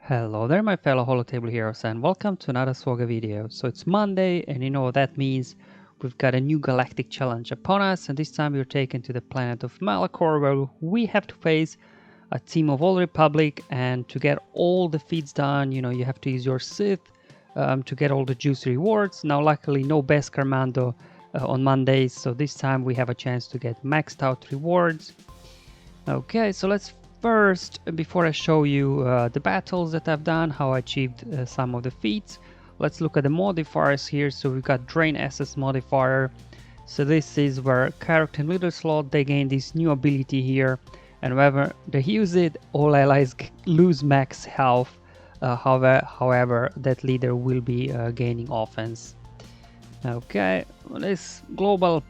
Hello there my fellow holotable heroes and welcome to another SWGOH video. So it's Monday and you know what that means. We've got a new galactic challenge upon us, and this time we're taken to the planet of Malachor, where we have to face a team of Old Republic, and to get all the feats done, you have to use your Sith to get all the juicy rewards. Now luckily no Beskar Mando on Mondays, so this time we have a chance to get maxed out rewards. Okay, so let's first, before I show you the battles that I've done, how I achieved some of the feats, let's look at the modifiers here. So we've got Drain SS modifier. So this is where character and leader slot, they gain this new ability here, and whenever they use it, all allies lose max health. However, that leader will be gaining offense. Okay, this global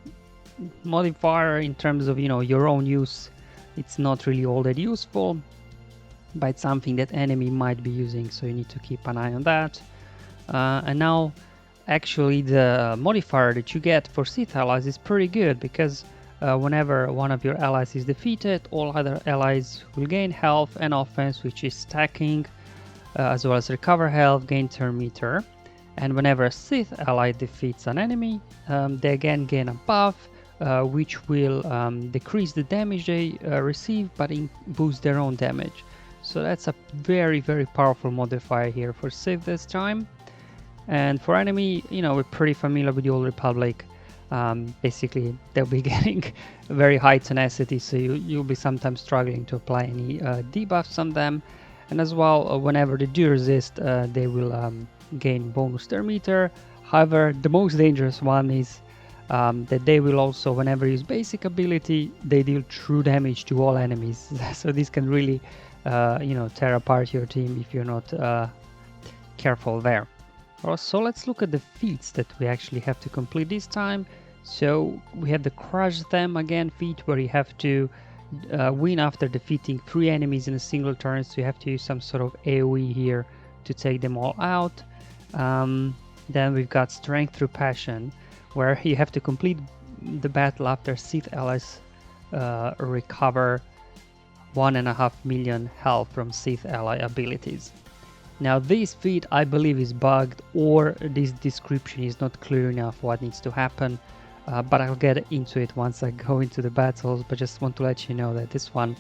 modifier, in terms of your own use, it's not really all that useful, but it's something that enemy might be using, so you need to keep an eye on that. And now actually the modifier that you get for Sith allies is pretty good, because whenever one of your allies is defeated, all other allies will gain health and offense, which is stacking, as well as recover health, gain turn meter. And whenever a Sith ally defeats an enemy, they again gain a buff, which will decrease the damage they receive, but boost their own damage. So that's a very powerful modifier here for Sith this time. And for enemy, we're pretty familiar with the Old Republic. Basically they'll be getting very high tenacity, so you'll be sometimes struggling to apply any debuffs on them. And as well, whenever they do resist, they will gain bonus turn meter. However, the most dangerous one is that they will also, whenever use basic ability, they deal true damage to all enemies. So this can really tear apart your team if you're not careful there. So let's look at the feats that we actually have to complete this time. So we have the Crush Them Again feat, where you have to win after defeating 3 enemies in a single turn, so you have to use some sort of AoE here to take them all out. Then we've got Strength Through Passion, where you have to complete the battle after Sith allies recover 1.5 million health from Sith ally abilities. Now this feat, I believe, is bugged, or this description is not clear enough what needs to happen, but I'll get into it once I go into the battles. But just want to let you know that this one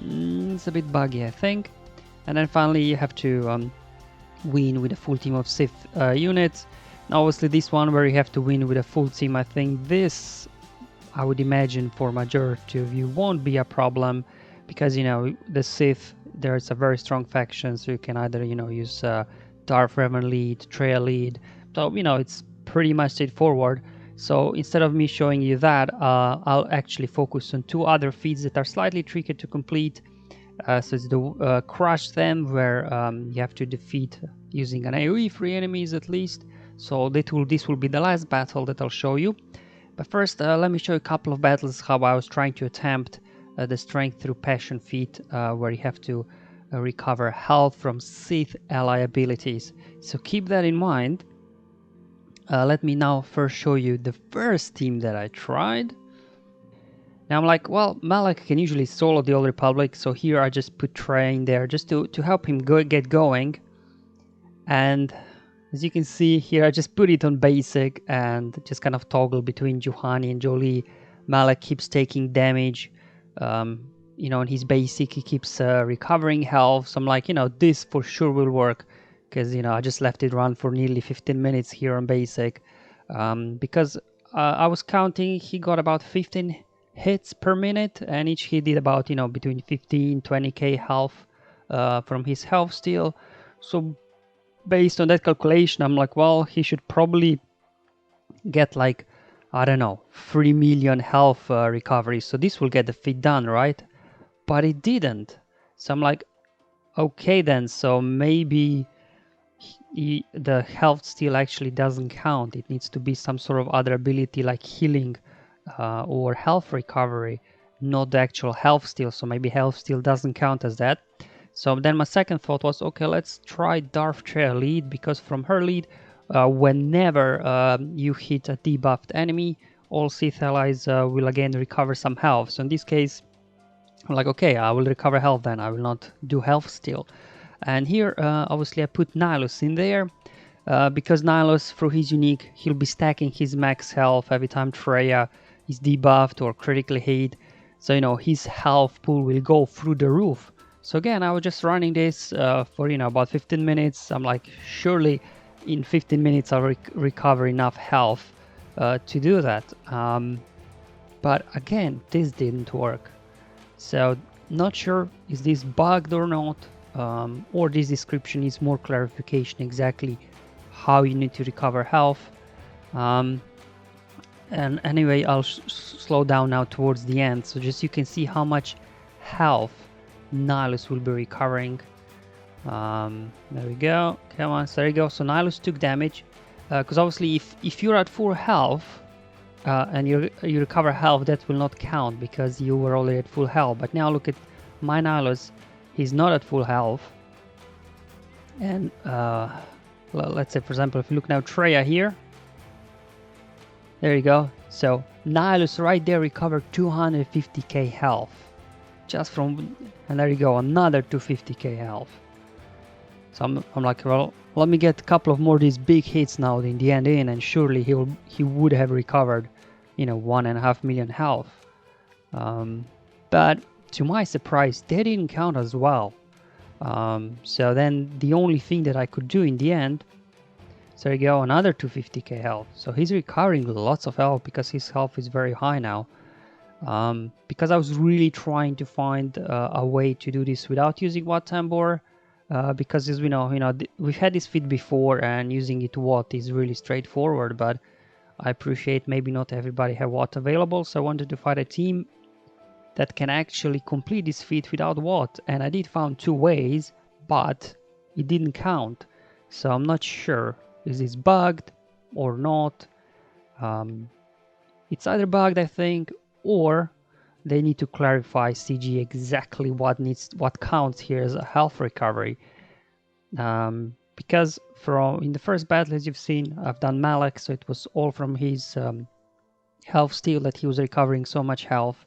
is a bit buggy, I think. And then finally you have to win with a full team of Sith units. Now obviously this one, where you have to win with a full team, I think this, I would imagine, for majority of you won't be a problem, because the Sith, there's a very strong faction, so you can either use Darth Revan lead, Traya lead, so it's pretty much straightforward. So instead of me showing you that, I'll actually focus on 2 other feats that are slightly trickier to complete. So it's the Crush Them, where you have to defeat using an AoE 3 enemies at least. So this will be the last battle that I'll show you. But first, let me show you a couple of battles how I was trying to attempt the Strength Through Passion feat, where you have to recover health from Sith ally abilities. So keep that in mind. Let me now first show you the first team that I tried. Now I'm like, well, Malak can usually solo the Old Republic, so here I just put Traya in there just to help him get going. And as you can see here, I just put it on basic and just kind of toggle between Juhani and Jolie. Malak keeps taking damage. On his basic, he keeps recovering health. So I'm like, this for sure will work, because I just left it run for nearly 15 minutes here on basic, because I was counting, he got about 15 hits per minute, and each hit did about between 15-20k health from his health steal. So based on that calculation, I'm like, well, he should probably get like, I don't know, 3 million health recovery, so this will get the feat done, right? But it didn't. So I'm like, okay then, so maybe the health steal actually doesn't count. It needs to be some sort of other ability like healing or health recovery, not the actual health steal. So maybe health steal doesn't count as that. So then my second thought was, okay, let's try Darth Traya lead, because from her lead, whenever you hit a debuffed enemy, all Sith allies will again recover some health. So in this case, I'm like, okay, I will recover health then, I will not do health steal. And here, obviously, I put Nihilus in there because Nihilus, through his unique, he'll be stacking his max health every time Traya is debuffed or critically hit. So, you know, his health pool will go through the roof. So again, I was just running this for, you know, about 15 minutes. I'm like, surely in 15 minutes I'll recover enough health to do that. But again, this didn't work. So not sure is this bugged or not, or this description is more clarification exactly how you need to recover health. And anyway, I'll slow down now towards the end, so just you can see how much health Nihilus will be recovering. There we go. Come on, there you go. So Nihilus took damage, because obviously if you're at full health and you recover health, that will not count because you were already at full health. But now look at my Nihilus, he's not at full health. And let's say, for example, if you look now Traya here, there you go. So Nihilus right there recovered 250k health just from, and there you go, another 250k health. So I'm like, well, let me get a couple of more of these big hits now in the end and surely he would have recovered, you know, 1.5 million health. But to my surprise, they didn't count as well. So then the only thing that I could do in the end, so there you go, another 250k health. So he's recovering lots of health because his health is very high now. Because I was really trying to find a way to do this without using Watt Tambor. Because as we know, we've had this feat before and using it Watt is really straightforward, but I appreciate maybe not everybody have Watt available, so I wanted to find a team that can actually complete this feat without Watt, and I did found 2 ways, but it didn't count, so I'm not sure is this bugged or not. It's either bugged, I think, or they need to clarify CG exactly what counts here as a health recovery. Because in the first battle, as you've seen, I've done Malak, so it was all from his health steal that he was recovering so much health.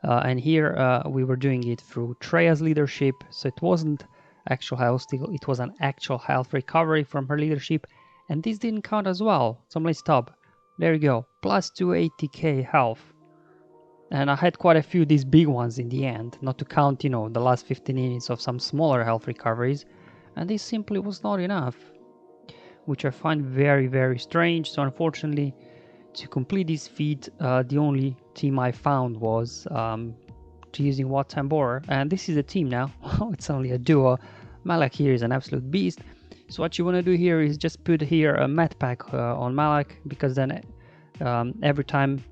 And here we were doing it through Traya's leadership, so it wasn't actual health steal, it was an actual health recovery from her leadership, and this didn't count as well. So let's stop. There you go, plus 280k health. And I had quite a few of these big ones in the end, not to count, the last 15 minutes of some smaller health recoveries, and this simply was not enough, which I find very, very strange. So unfortunately, to complete this feat, the only team I found was to using Watt Tambor, and this is a team now. It's only a duo. Malak here is an absolute beast. So what you want to do here is just put here a Mat Pack on Malak, because then every time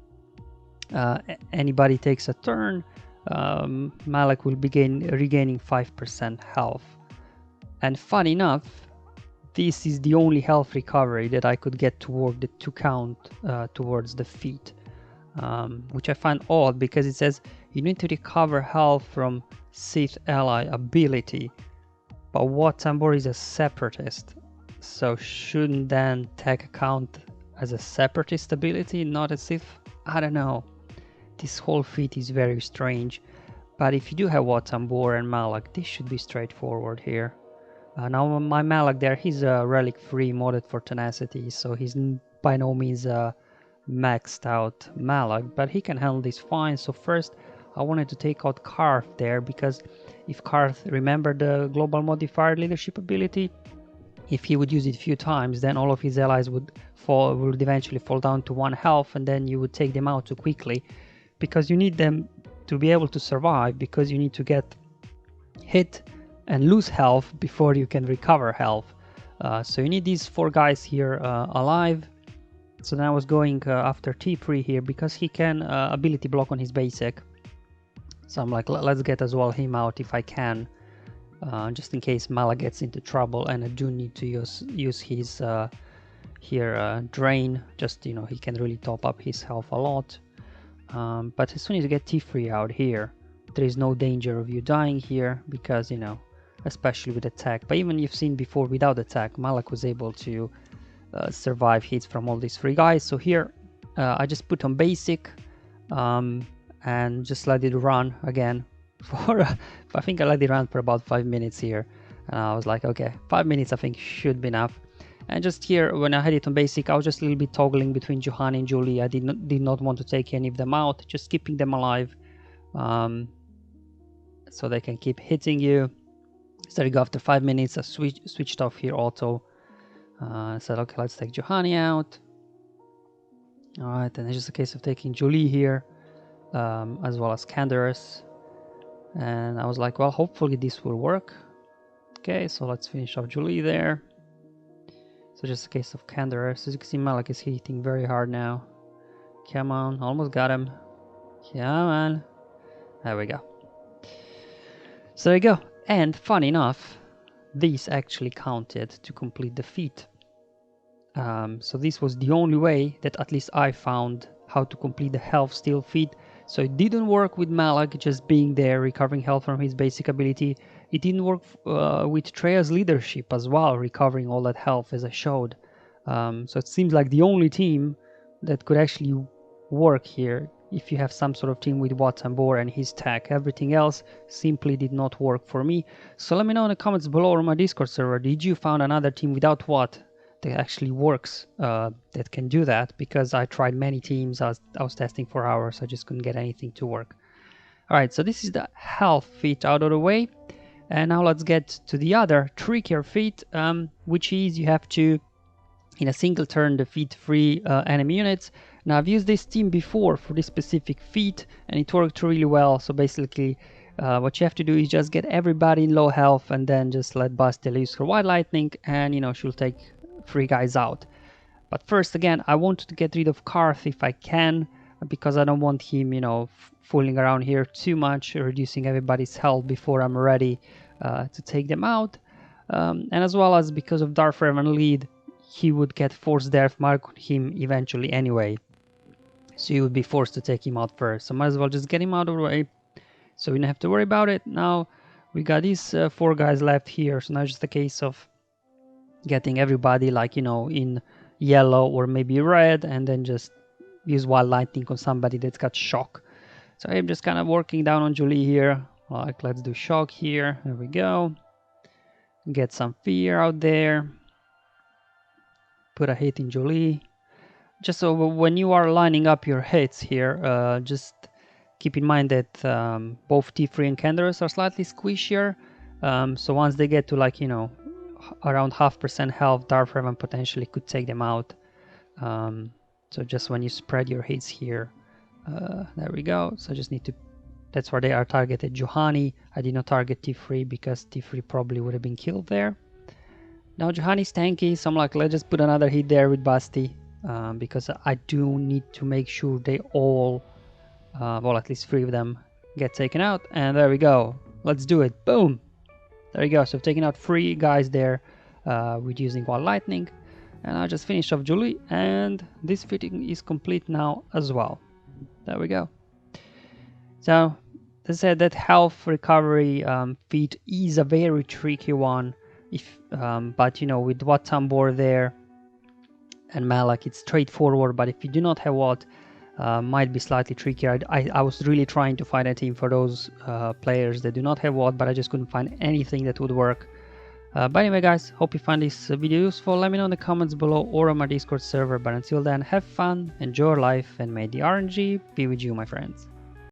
anybody takes a turn, Malak will begin regaining 5% health. And fun enough, this is the only health recovery that I could get toward the 2 count towards the feat, which I find odd because it says you need to recover health from Sith ally ability, but Watt Tambor is a separatist, so shouldn't then tech count as a separatist ability, not a Sith? I don't know. This whole feat is very strange, but if you do have Watt Tambor and Malak, this should be straightforward here. Now my Malak there, he's a relic free modded for tenacity, so he's by no means a maxed out Malak, but he can handle this fine. So first I wanted to take out Karth there, because if Karth, remember the global modifier leadership ability, if he would use it a few times, then all of his allies would eventually fall down to 1 health, and then you would take them out too quickly, because you need them to be able to survive, because you need to get hit and lose health before you can recover health. So you need these 4 guys here alive. So then I was going after T3 here, because he can ability block on his basic. So I'm like, let's get as well him out if I can, just in case Malak gets into trouble, and I do need to use his drain, just he can really top up his health a lot. But as soon as you get T3 out here, there is no danger of you dying here, because especially with attack. But even you've seen before, without attack, Malak was able to survive hits from all these 3 guys. So here I just put on basic and just let it run again for I think I let it run for about 5 minutes here, And I was like, okay, 5 minutes I think should be enough. And just here, when I had it on basic, I was just a little bit toggling between Juhani and Julie. I did not want to take any of them out, just keeping them alive, so they can keep hitting you. So there you go, after 5 minutes, I switched off here auto. I said, okay, let's take Juhani out. Alright, and it's just a case of taking Julie here, as well as Canderous. And I was like, well, hopefully this will work. Okay, so let's finish off Julie there. So just a case of Canderous. As you can see, Malak is hitting very hard now. Come on, almost got him. Come on. There we go. So there you go. And funny enough, these actually counted to complete the feat. So this was the only way that at least I found how to complete the health steal feat. So it didn't work with Malak just being there, recovering health from his basic ability. It didn't work with Traya's leadership as well, recovering all that health as I showed. So it seems like the only team that could actually work here if you have some sort of team with Watambor and his tech. Everything else simply did not work for me. So let me know in the comments below or on my Discord server, did you find another team without Wat that actually works, that can do that? Because I tried many teams, I was testing for hours, I just couldn't get anything to work. Alright, so this is the health feat out of the way, and now let's get to the other trickier feat, which is you have to, in a single turn, defeat 3 enemy units. Now I've used this team before for this specific feat and it worked really well. So basically what you have to do is just get everybody in low health and then just let Bastille use her White Lightning, and you know, she'll take 3 guys out. But first, again, I wanted to get rid of Karth if I can, because I don't want him, you know, fooling around here too much, reducing everybody's health before I'm ready to take them out. And as well as because of Darth Revan lead, he would get force death mark on him eventually anyway. So you would be forced to take him out first. So might as well just get him out of the way, so we don't have to worry about it. Now we got these 4 guys left here. So now it's just a case of getting everybody, like, you know, in yellow or maybe red, and then just use Wild Lightning on somebody that's got shock. So I'm just kind of working down on Julie here. Like, let's do shock here. There we go. Get some fear out there. Put a hit in Julie. Just so when you are lining up your hits here, just keep in mind that both T3 and Canderous are slightly squishier. So once they get to, like, you know, around 0.5% health, Darth Revan potentially could take them out. So just when you spread your hits here, there we go. So I just need to, that's where they are targeted. Juhani, I did not target T3 because T3 probably would have been killed there. Now Juhani's tanky, so I'm like, let's just put another hit there with Basti, because I do need to make sure they all, well, at least 3 of them get taken out. And there we go. Let's do it. Boom. There you go. So I've taken out 3 guys there with using Wild Lightning. And I just finished off Julie, and this fitting is complete now as well. There we go. So as I said, that health recovery feat is a very tricky one. If but you know, with Watambor there and Malak, it's straightforward. But if you do not have Wat, might be slightly trickier. I was really trying to find a team for those players that do not have Wat, but I just couldn't find anything that would work. But anyway, guys, hope you find this video useful. Let me know in the comments below or on my Discord server. But until then, have fun, enjoy life, and may the RNG be with you, my friends.